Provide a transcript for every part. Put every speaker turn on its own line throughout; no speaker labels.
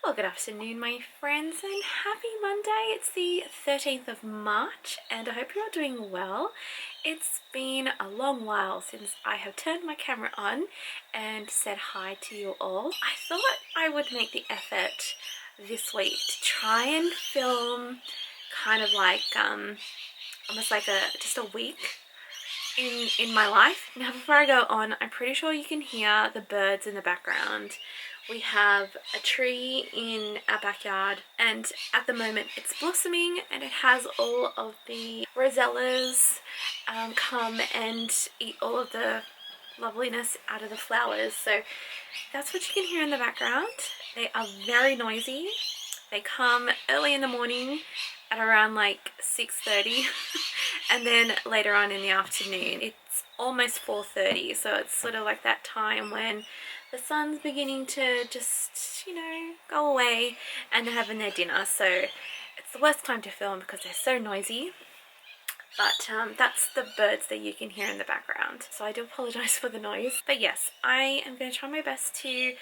Well, good afternoon, my friends, and happy Monday. It's the 13th of March, and I hope you're all doing well. It's been a long while since I have turned my camera on and said hi to you all. I thought I would make the effort this week to try and film kind of like almost like just a week in my life. Now, before I go on, I'm pretty sure you can hear the birds in the background. We have a tree in our backyard, and at the moment it's blossoming and it has all of the rosellas come and eat all of the loveliness out of the flowers. So that's what you can hear in the background. They are very noisy. They come early in the morning at around like 6:30 and then later on in the afternoon. It's almost 4:30, so it's sort of like that time when the sun's beginning to just, you know, go away and they're having their dinner. So it's the worst time to film because they're so noisy. But that's the birds that you can hear in the background. So I do apologize for the noise. But yes, I am going to try my best to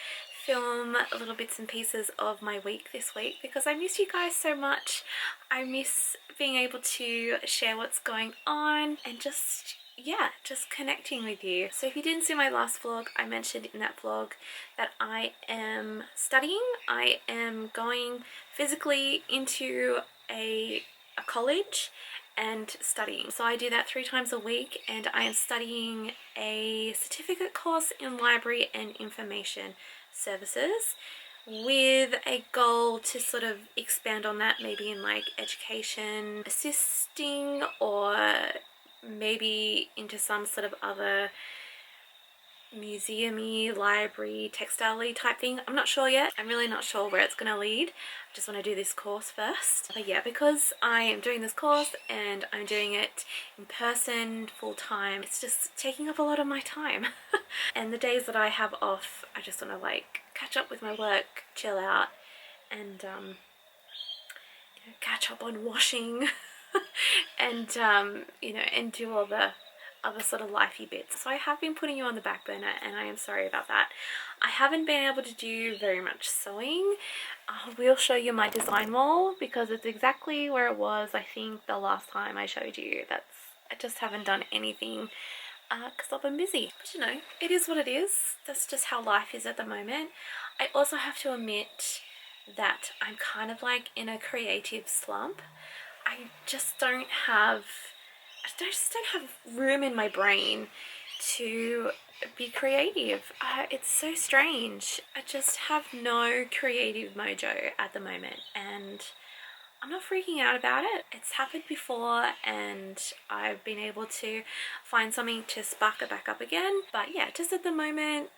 film little bits and pieces of my week this week because I miss you guys so much. I miss being able to share what's going on and just connecting with you. So if you didn't see my last vlog, I mentioned in that vlog that I am studying. I am going physically into a college and studying. So I do that 3 times a week, and I am studying a certificate course in library and information services with a goal to sort of expand on that, maybe in like education assisting or maybe into some sort of other museum-y, library, textile-y type thing. I'm not sure yet. I'm really not sure where it's going to lead. I just want to do this course first. But yeah, because I am doing this course and I'm doing it in person full-time, it's just taking up a lot of my time. And the days that I have off, I just want to like catch up with my work, chill out, and you know, catch up on washing and you know, and do all the other sort of lifey bits. So I have been putting you on the back burner, and I am sorry about that. I haven't been able to do very much sewing. I will show you my design wall because it's exactly where it was, I think, the last time I showed you. I just haven't done anything because I've been busy. But you know, it is what it is. That's just how life is at the moment. I also have to admit that I'm kind of like in a creative slump. I just don't have room in my brain to be creative. It's so strange. I just have no creative mojo at the moment, and I'm not freaking out about it. It's happened before and I've been able to find something to spark it back up again. But yeah, just at the moment,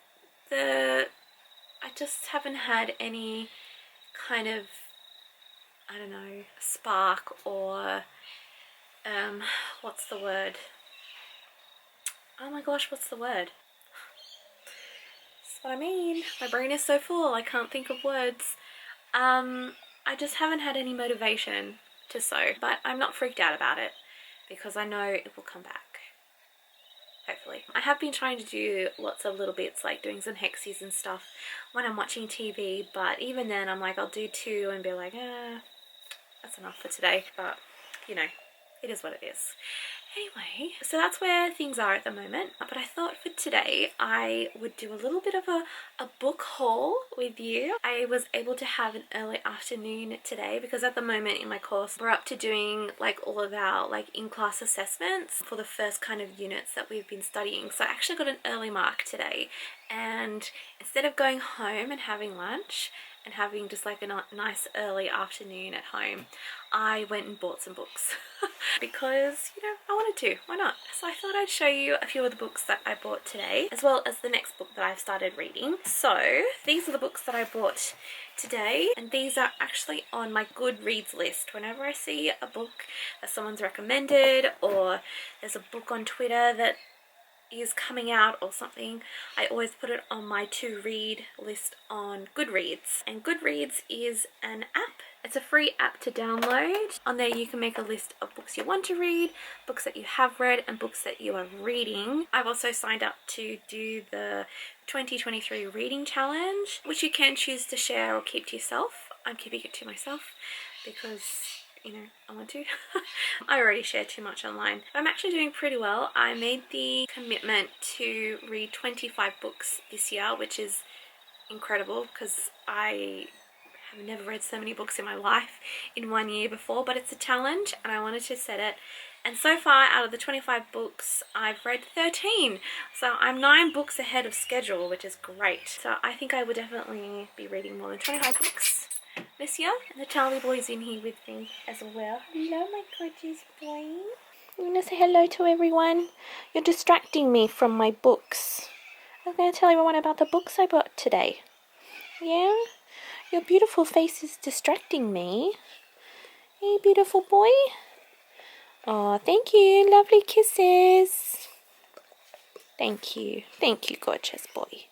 I just haven't had any kind of, I don't know, spark or what's the word? Oh my gosh, what's the word? That's what I mean. My brain is so full, I can't think of words. I just haven't had any motivation to sew, but I'm not freaked out about it because I know it will come back. Hopefully. I have been trying to do lots of little bits, like doing some hexies and stuff when I'm watching TV, but even then I'm like, I'll do 2 and be like, that's enough for today. But you know, it is what it is. Anyway, so that's where things are at the moment. But I thought for today I would do a little bit of a book haul with you. I was able to have an early afternoon today because at the moment in my course we're up to doing like all of our like in-class assessments for the first kind of units that we've been studying. So I actually got an early mark today, and instead of going home and having lunch and having just like a nice early afternoon at home, I went and bought some books because, you know, I wanted to. Why not? So I thought I'd show you a few of the books that I bought today, as well as the next book that I've started reading. So these are the books that I bought today, and these are actually on my Goodreads list. Whenever I see a book that someone's recommended, or there's a book on Twitter that is coming out or something, I always put it on my to read list on Goodreads. And Goodreads is an app. It's a free app to download. On there you can make a list of books you want to read, books that you have read, and books that you are reading. I've also signed up to do the 2023 reading challenge, which you can choose to share or keep to yourself. I'm keeping it to myself because, you know, I want to. I already share too much online. I'm actually doing pretty well. I made the commitment to read 25 books this year, which is incredible because I have never read so many books in my life in 1 year before, but it's a challenge and I wanted to set it. And so far, out of the 25 books, I've read 13. So I'm 9 books ahead of schedule, which is great. So I think I will definitely be reading more than 25 books this year. And the Charlie boy's in here with me as well. Hello, my gorgeous boy. You want to say hello to everyone? You're distracting me from my books. I'm going to tell everyone about the books I bought today. Yeah? Your beautiful face is distracting me. Hey, beautiful boy. Oh, thank you. Lovely kisses. Thank you. Thank you, gorgeous boy.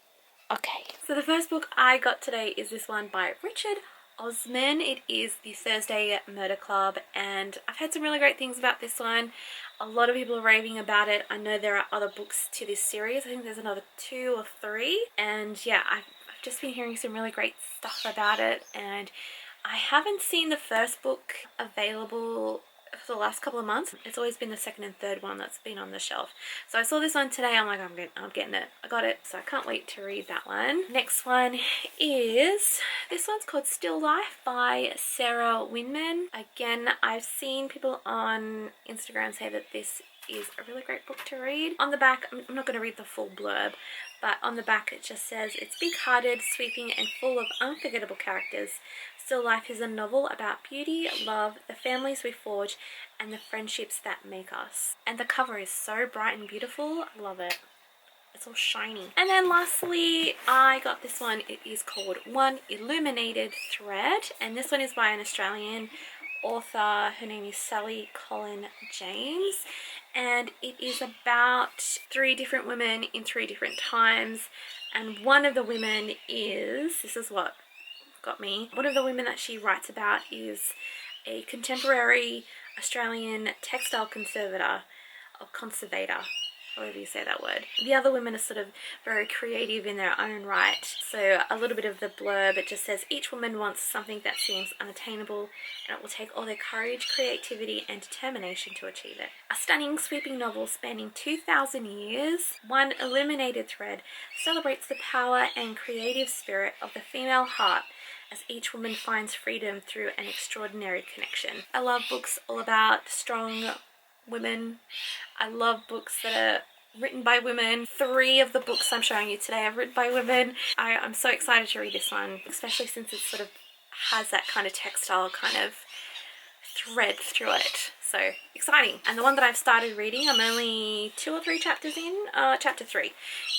Okay. So the first book I got today is this one by Richard Osman. It is The Thursday Murder Club, and I've heard some really great things about this one. A lot of people are raving about it. I know there are other books to this series. I think there's another 2 or 3. And yeah, I've just been hearing some really great stuff about it, and I haven't seen the first book available for the last couple of months. It's always been the second and third one that's been on the shelf. So I saw this one today. I'm like, I'm getting it. I got it. So I can't wait to read that one. Next one is, this one's called Still Life by Sarah Winman. Again, I've seen people on Instagram say that this is a really great book to read. On the back, I'm not going to read the full blurb, but on the back it just says, it's big-hearted, sweeping, and full of unforgettable characters. Still Life is a novel about beauty, love, the families we forge, and the friendships that make us. And the cover is so bright and beautiful. I love it. It's all shiny. And then lastly, I got this one. It is called One Illuminated Thread, and this one is by an Australian author. Her name is Sally Colin James, and it is about 3 different women in 3 different times. And one of the women is, this is what got me, one of the women that she writes about is a contemporary Australian textile conservator, or conservator, however you say that word. The other women are sort of very creative in their own right. So a little bit of the blurb, it just says, each woman wants something that seems unattainable, and it will take all their courage, creativity, and determination to achieve it. A stunning, sweeping novel spanning 2,000 years, One Illuminated Thread celebrates the power and creative spirit of the female heart as each woman finds freedom through an extraordinary connection. I love books all about strong women. I love books that are written by women. 3 of the books I'm showing you today are written by women. I'm so excited to read this one, especially since it sort of has that kind of textile kind of thread through it. So exciting. And the one that I've started reading, I'm only 2 or 3 chapters in. Chapter 3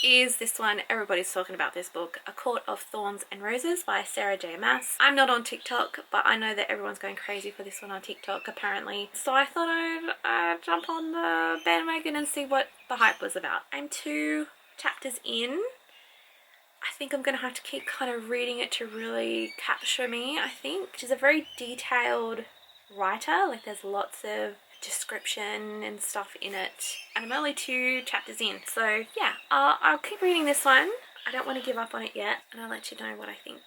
is this one. Everybody's talking about this book, A Court of Thorns and Roses by Sarah J. Maas. I'm not on TikTok, but I know that everyone's going crazy for this one on TikTok apparently. So I thought I'd jump on the bandwagon and see what the hype was about. I'm 2 chapters in. I think I'm going to have to keep kind of reading it to really capture me, I think. She's a very detailed writer. Like, there's lots of description and stuff in it, and I'm only 2 chapters in, so yeah, I'll keep reading this one. I don't want to give up on it yet, and I'll let you know what I think.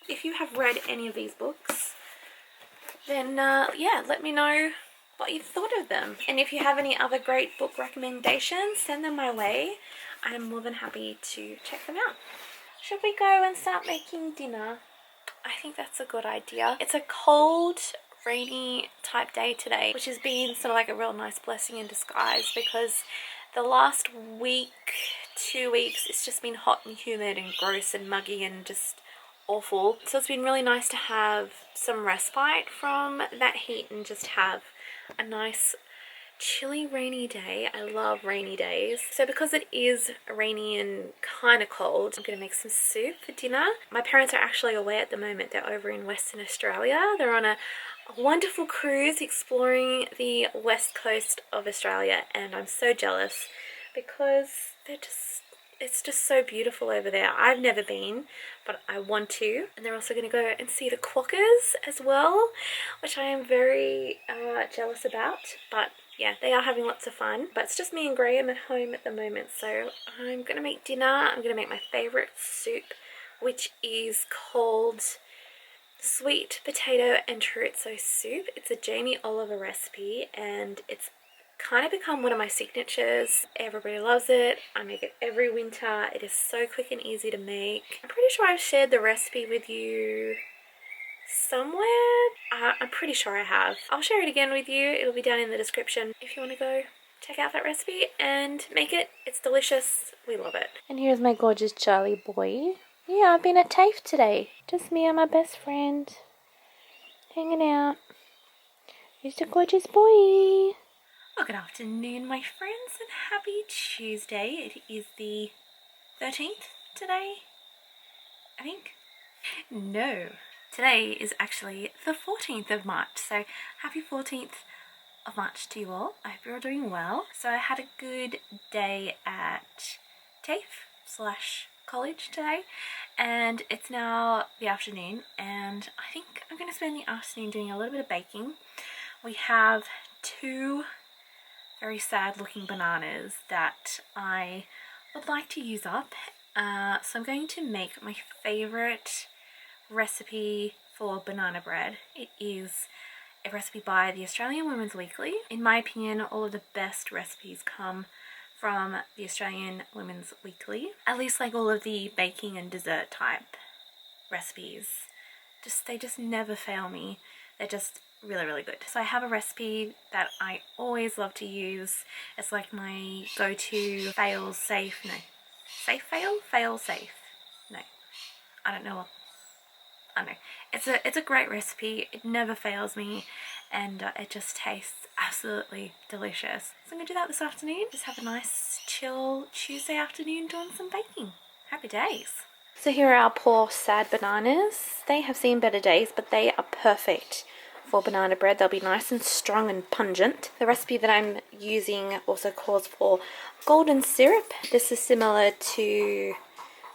If you have read any of these books, then yeah, let me know what you thought of them, and if you have any other great book recommendations, send them my way. I'm more than happy to check them out. Should we go and start making dinner? I think that's a good idea. It's a cold, rainy type day today, which has been sort of like a real nice blessing in disguise, because the last week, 2 weeks, it's just been hot and humid and gross and muggy and just awful. So it's been really nice to have some respite from that heat and just have a nice chilly rainy day. I love rainy days. So because it is rainy and kind of cold, I'm going to make some soup for dinner. My parents are actually away at the moment. They're over in Western Australia. They're on a wonderful cruise exploring the west coast of Australia, and I'm so jealous because it's just so beautiful over there. I've never been, but I want to. And they're also going to go and see the quokkas as well, which I am very jealous about, but yeah, they are having lots of fun. But it's just me and Graham at home at the moment. So I'm going to make dinner. I'm going to make my favourite soup, which is called sweet potato and chorizo soup. It's a Jamie Oliver recipe and it's kind of become one of my signatures. Everybody loves it. I make it every winter. It is so quick and easy to make. I'm pretty sure I've shared the recipe with you somewhere. I'm pretty sure I have. I'll share it again with you. It'll be down in the description if you want to go check out that recipe and make it. It's delicious. We love it. And here's my gorgeous Charlie boy. Yeah, I've been at TAFE today. Just me and my best friend hanging out. Here's the gorgeous boy. Well, good afternoon, my friends, and happy Tuesday. It is the 13th today, I think. No, today is actually the 14th of March, so happy 14th of March to you all. I hope you're all doing well. So I had a good day at TAFE/college today, and it's now the afternoon, and I think I'm going to spend the afternoon doing a little bit of baking. We have two very sad looking bananas that I would like to use up, so I'm going to make my favourite recipe for banana bread. It is a recipe by the Australian Women's Weekly. In my opinion, all of the best recipes come from the Australian Women's Weekly. At least like all of the baking and dessert type recipes. They just never fail me. They're just really good. So I have a recipe that I always love to use. It's like my go-to fail safe. No. Safe fail? Fail safe. No. I don't know. I don't know. It's a great recipe. It never fails me, and it just tastes absolutely delicious. So I'm gonna do that this afternoon. Just have a nice chill Tuesday afternoon doing some baking. Happy days. So here are our poor sad bananas. They have seen better days, but they are perfect for banana bread. They'll be nice and strong and pungent. The recipe that I'm using also calls for golden syrup. This is similar to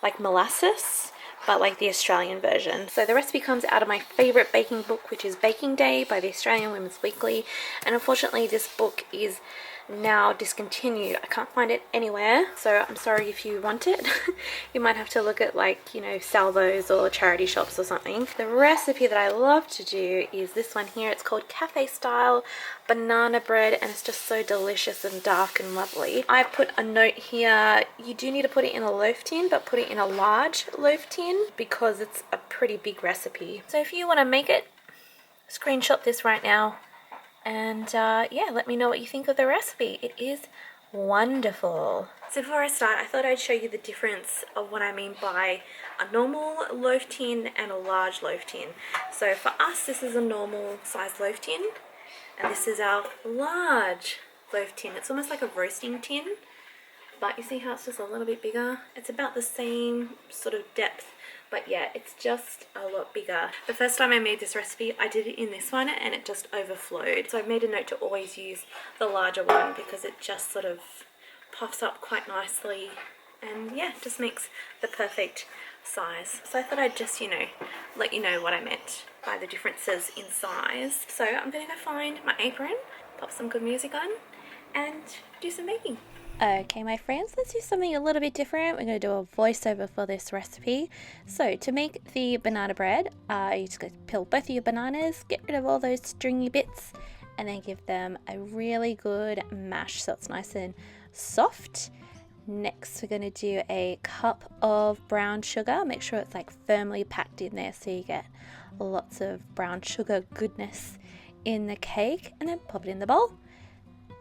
like molasses, but like the Australian version. So the recipe comes out of my favourite baking book, which is Baking Day by the Australian Women's Weekly, and unfortunately this book is now discontinued. I can't find it anywhere, so I'm sorry if you want it. You might have to look at like, you know, salvos or charity shops or something. The recipe that I love to do is this one here. It's called Cafe Style Banana Bread, and it's just so delicious and dark and lovely. I put a note here. You do need to put it in a loaf tin, but put it in a large loaf tin because it's a pretty big recipe. So if you want to make it, screenshot this right now. And yeah, let me know what you think of the recipe. It is wonderful. So before I start, I thought I'd show you the difference of what I mean by a normal loaf tin and a large loaf tin. So for us, this is a normal size loaf tin, and this is our large loaf tin. It's almost like a roasting tin, but you see how it's just a little bit bigger? It's about the same sort of depth, but yeah, it's just a lot bigger. The first time I made this recipe, I did it in this one and it just overflowed. So I've made a note to always use the larger one because it just sort of puffs up quite nicely and yeah, just makes the perfect size. So I thought I'd just, you know, let you know what I meant by the differences in size. So I'm gonna go find my apron, pop some good music on and do some baking. Okay, my friends, let's do something a little bit different. We're going to do a voiceover for this recipe. So to make the banana bread, you just going to peel both of your bananas, get rid of all those stringy bits, and then give them a really good mash so it's nice and soft. Next, we're going to do a cup of brown sugar. Make sure it's like firmly packed in there so you get lots of brown sugar goodness in the cake, and then pop it in the bowl.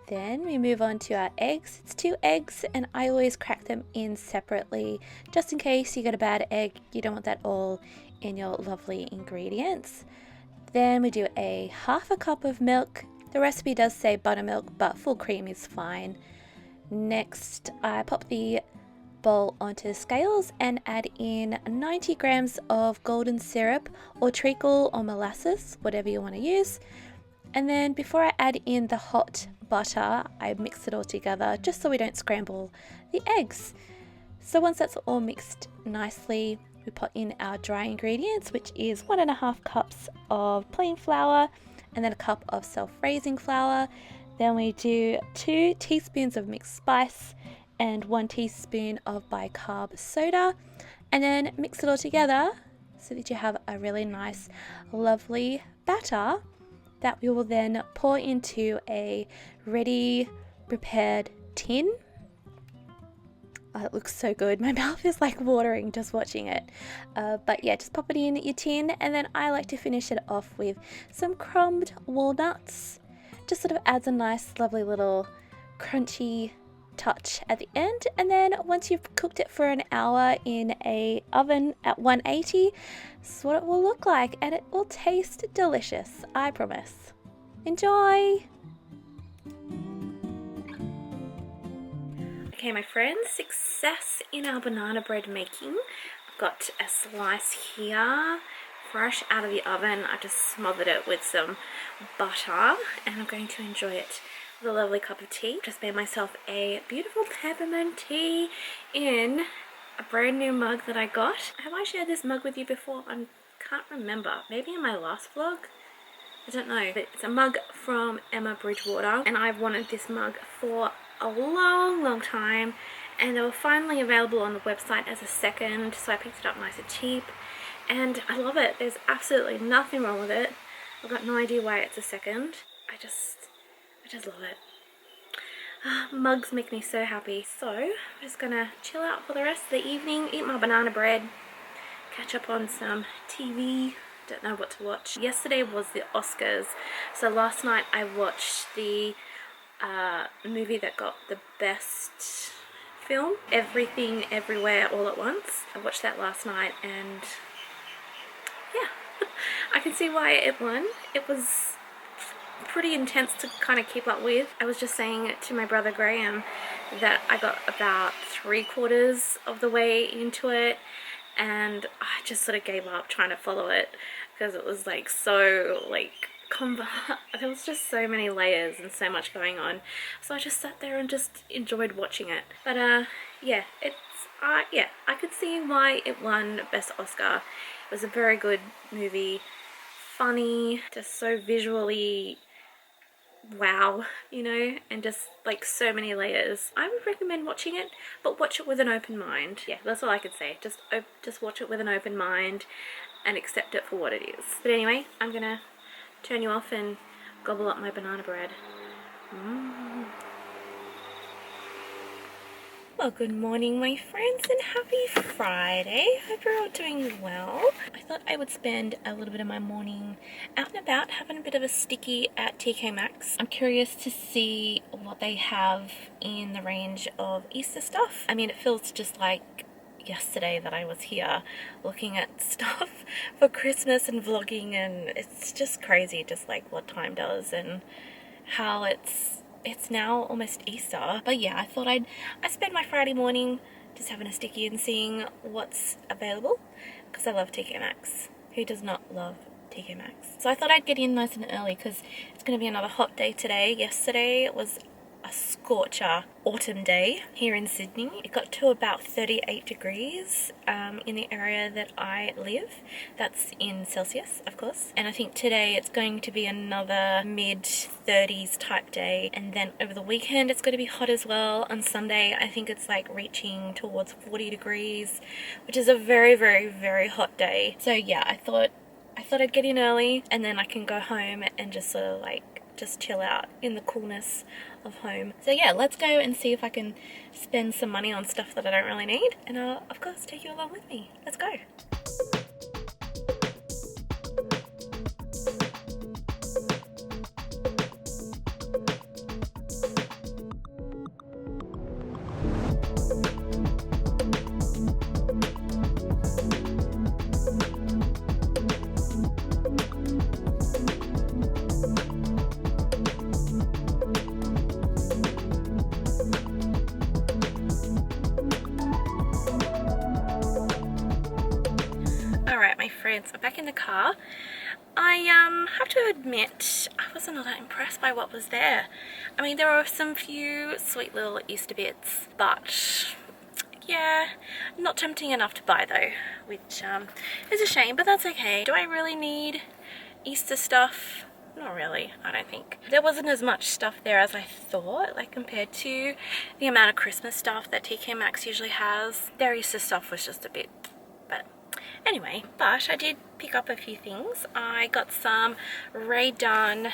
Then we move on to our eggs. It's 2 eggs, and I always crack them in separately just in case you get a bad egg. You don't want that all in your lovely ingredients. Then we do a 1/2 cup of milk. The recipe does say buttermilk, but full cream is fine. Next, I pop the bowl onto the scales and add in 90 grams of golden syrup or treacle or molasses, whatever you want to use. And then before I add in the hot butter, I mix it all together just so we don't scramble the eggs. So once that's all mixed nicely, we put in our dry ingredients, which is 1.5 cups of plain flour and then a cup of self-raising flour. Then we do 2 teaspoons of mixed spice and 1 teaspoon of bicarb soda, and then mix it all together so that you have a really nice, lovely batter that we will then pour into a ready prepared tin. Oh, it looks so good. My mouth is like watering just watching it. But yeah, just pop it in your tin, and then I like to finish it off with some crumbed walnuts. Just sort of adds a nice, lovely little crunchy touch at the end. And then once you've cooked it for an hour in a oven at 180, this is what it will look like, and it will taste delicious, I promise. Enjoy! Okay, my friends, success in our banana bread making. I've got a slice here, fresh out of the oven. I just smothered it with some butter, and I'm going to enjoy it with a lovely cup of tea. Just made myself a beautiful peppermint tea in a brand new mug that I got. Have I shared this mug with you before? I can't remember. Maybe in my last vlog? I don't know. But it's a mug from Emma Bridgewater, and I've wanted this mug for a long time, and they were finally available on the website as a second, so I picked it up nice and cheap, and I love it. There's absolutely nothing wrong with it. I've got no idea why it's a second. I just love it. Mugs make me so happy. So I'm just gonna chill out for the rest of the evening, eat my banana bread, catch up on some TV. Don't know what to watch. Yesterday was the Oscars, so last night I watched the movie that got the best film, Everything Everywhere All at Once. I watched that last night, and yeah, I can see why it won. It was pretty intense to kind of keep up with. I was just saying to my brother Graham that I got about 3/4 of the way into it, and I just sort of gave up trying to follow it because it was like so like there was just so many layers and so much going on, so I just sat there and just enjoyed watching it. But yeah, it's yeah, I could see why it won Best Oscar. It was a very good movie, funny, just so visually wow, you know, and just like so many layers. I would recommend watching it, but watch it with an open mind. Yeah, that's all I could say. Just watch it with an open mind and accept it for what it is. But anyway, I'm gonna turn you off and gobble up my banana bread. Well, good morning, my friends, and happy Friday. Hope you're all doing well. I thought I would spend a little bit of my morning out and about having a bit of a sticky at TK-Maxx. I'm curious to see what they have in the range of Easter stuff. I mean, it feels just like yesterday that I was here looking at stuff for Christmas and vlogging, and it's just crazy just like what time does and how it's now almost Easter. But yeah, I thought I'd spend my Friday morning just having a sticky and seeing what's available, because I love TK-Maxx. Who does not love TK-Maxx? So I thought I'd get in nice and early because it's going to be another hot day today. Yesterday was a scorcher autumn day here in Sydney. It got to about 38 degrees in the area that I live. That's in Celsius, of course. And I think today it's going to be another mid-30s type day. And then over the weekend it's going to be hot as well. On Sunday I think it's like reaching towards 40 degrees, which is a very, very, very hot day. So yeah, I thought I'd get in early, and then I can go home and just sort of like just chill out in the coolness of home. So yeah, let's go and see if I can spend some money on stuff that I don't really need, and I'll of course take you along with me. Let's go. Friends, I'm back in the car. I have to admit I wasn't all that impressed by what was there. I mean, there were some few sweet little Easter bits, but yeah, not tempting enough to buy though, which is a shame, but that's okay. Do I really need Easter stuff? not really, I don't think. There wasn't as much stuff there as I thought, like compared to the amount of Christmas stuff that TK-Maxx usually has. Their Easter stuff was just a bit, but anyway. But I did pick up a few things. I got some Rae Dunn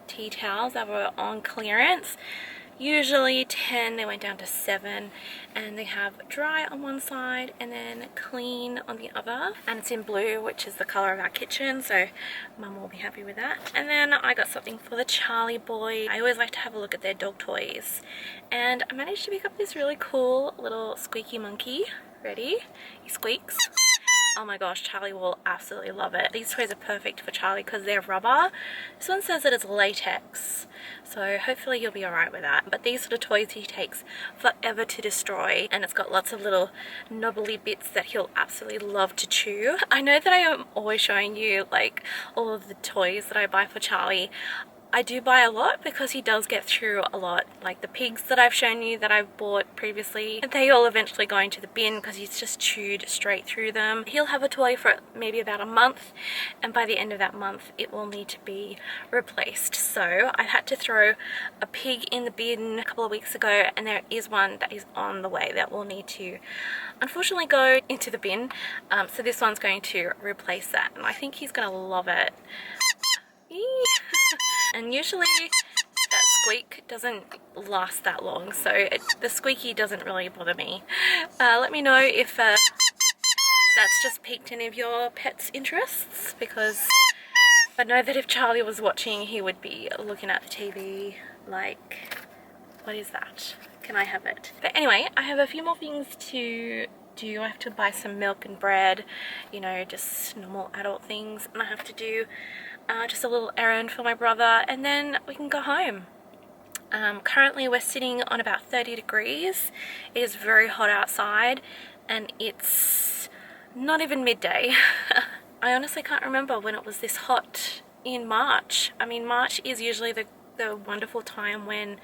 tea towels that were on clearance. Usually 10, they went down to 7, and they have dry on one side and then clean on the other, and it's in blue, which is the color of our kitchen, so mum will be happy with that. And then I got something for the Charlie boy. I always like to have a look at their dog toys, and I managed to pick up this really cool little squeaky monkey. Ready? He squeaks. Oh my gosh, Charlie will absolutely love it. These toys are perfect for Charlie because they're rubber. This one says that it's latex, so hopefully you'll be alright with that. But these sort of toys he takes forever to destroy, and it's got lots of little knobbly bits that he'll absolutely love to chew. I know that I am always showing you like all of the toys that I buy for Charlie. I do buy a lot because he does get through a lot. Like the pigs that I've shown you that I've bought previously, they all eventually go into the bin because he's just chewed straight through them. He'll have a toy for maybe about a month, and by the end of that month it will need to be replaced. So I had to throw a pig in the bin a couple of weeks ago, and there is one that is on the way that will need to unfortunately go into the bin. So this one's going to replace that, and I think he's going to love it. And usually that squeak doesn't last that long, so the squeaky doesn't really bother me. Let me know if that's just piqued any of your pets' interests, because I know that if Charlie was watching he would be looking at the TV like, what is that? Can I have it? But anyway, I have a few more things to do. I have to buy some milk and bread, you know, just normal adult things, and I have to do just a little errand for my brother, and then we can go home. Currently we're sitting on about 30 degrees. It is very hot outside, and it's not even midday. I honestly can't remember when it was this hot in March. I mean, March is usually the wonderful time when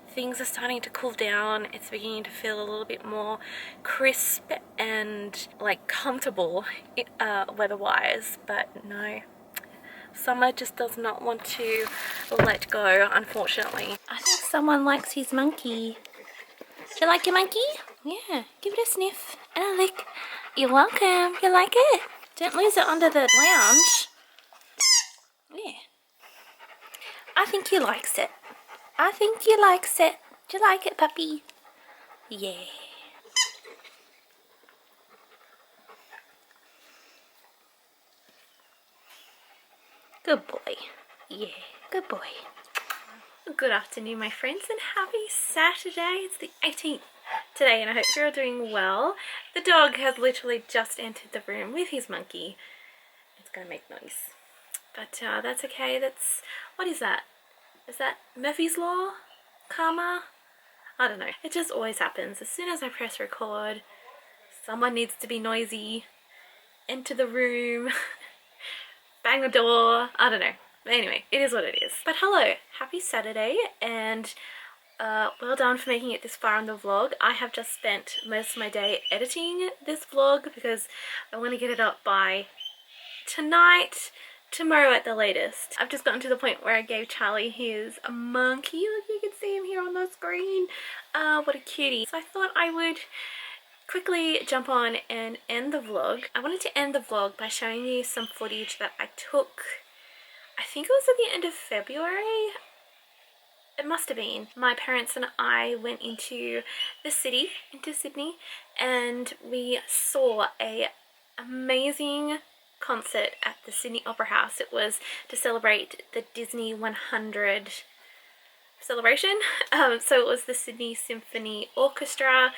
things are starting to cool down. It's beginning to feel a little bit more crisp and like comfortable weather-wise, but no. Summer just does not want to let go, unfortunately. I think someone likes his monkey. Do you like your monkey? Yeah, give it a sniff and a lick. You're welcome. You like it? Don't lose it under the lounge. Yeah. I think he likes it. I think he likes it. Do you like it, puppy? Yeah. Good boy. Yeah, good boy. Good afternoon, my friends, and happy Saturday. It's the 18th today, and I hope you're all doing well. The dog has literally just entered the room with his monkey. It's gonna make noise, but that's okay. That's, what is that? Is that Murphy's Law? Karma? I don't know. It just always happens. As soon as I press record, someone needs to be noisy, enter the room, bang the door, I don't know. But anyway, it is what it is. But hello, happy Saturday, and well done for making it this far in the vlog. I have just spent most of my day editing this vlog because I want to get it up by tonight, tomorrow at the latest. I've just gotten to the point where I gave Charlie his monkey. Look, you can see him here on the screen. What a cutie. So I thought I would quickly jump on and end the vlog. I wanted to end the vlog by showing you some footage that I took, I think it was at the end of February. It must have been. My parents and I went into the city, into Sydney, and we saw a amazing concert at the Sydney Opera House. It was to celebrate the Disney 100 celebration. So it was the Sydney Symphony Orchestra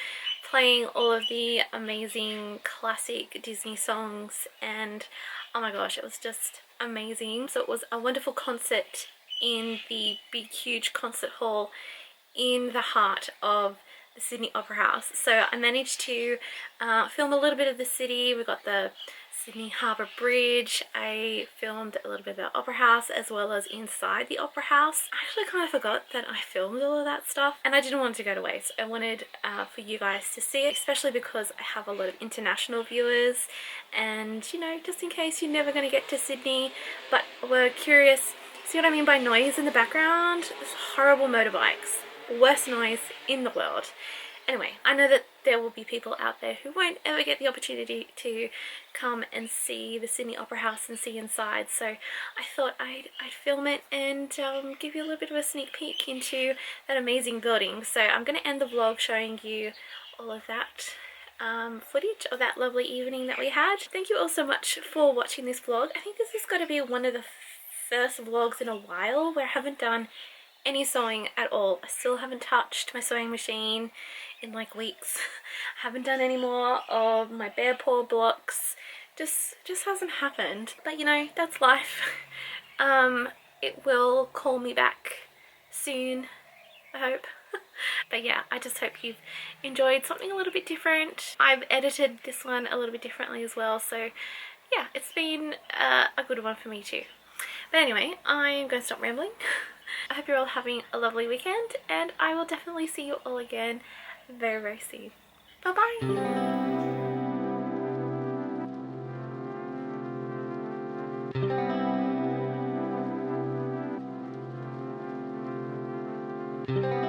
playing all of the amazing classic Disney songs, and oh my gosh, it was just amazing. So it was a wonderful concert in the big huge concert hall in the heart of the Sydney Opera House. So I managed to film a little bit of the city. We got the Sydney Harbour Bridge. I filmed a little bit of the Opera House as well as inside the Opera House. I actually kind of forgot that I filmed all of that stuff, and I didn't want it to go to waste. I wanted for you guys to see it, especially because I have a lot of international viewers, and you know, just in case you're never going to get to Sydney but were curious See what I mean by noise in the background? It's horrible motorbikes. Worst noise in the world. Anyway, I know that there will be people out there who won't ever get the opportunity to come and see the Sydney Opera House and see inside, so I thought I'd film it and give you a little bit of a sneak peek into that amazing building. So I'm going to end the vlog showing you all of that footage of that lovely evening that we had. Thank you all so much for watching this vlog. I think this has got to be one of the first vlogs in a while where I haven't done any sewing at all. I still haven't touched my sewing machine in like weeks. I haven't done any more of my bare paw blocks. Just hasn't happened. But you know, that's life. It will call me back soon, I hope. But yeah, I just hope you've enjoyed something a little bit different. I've edited this one a little bit differently as well, so yeah, it's been a good one for me too. But anyway, I'm going to stop rambling. I hope you're all having a lovely weekend, and I will definitely see you all again very, very soon. Bye bye!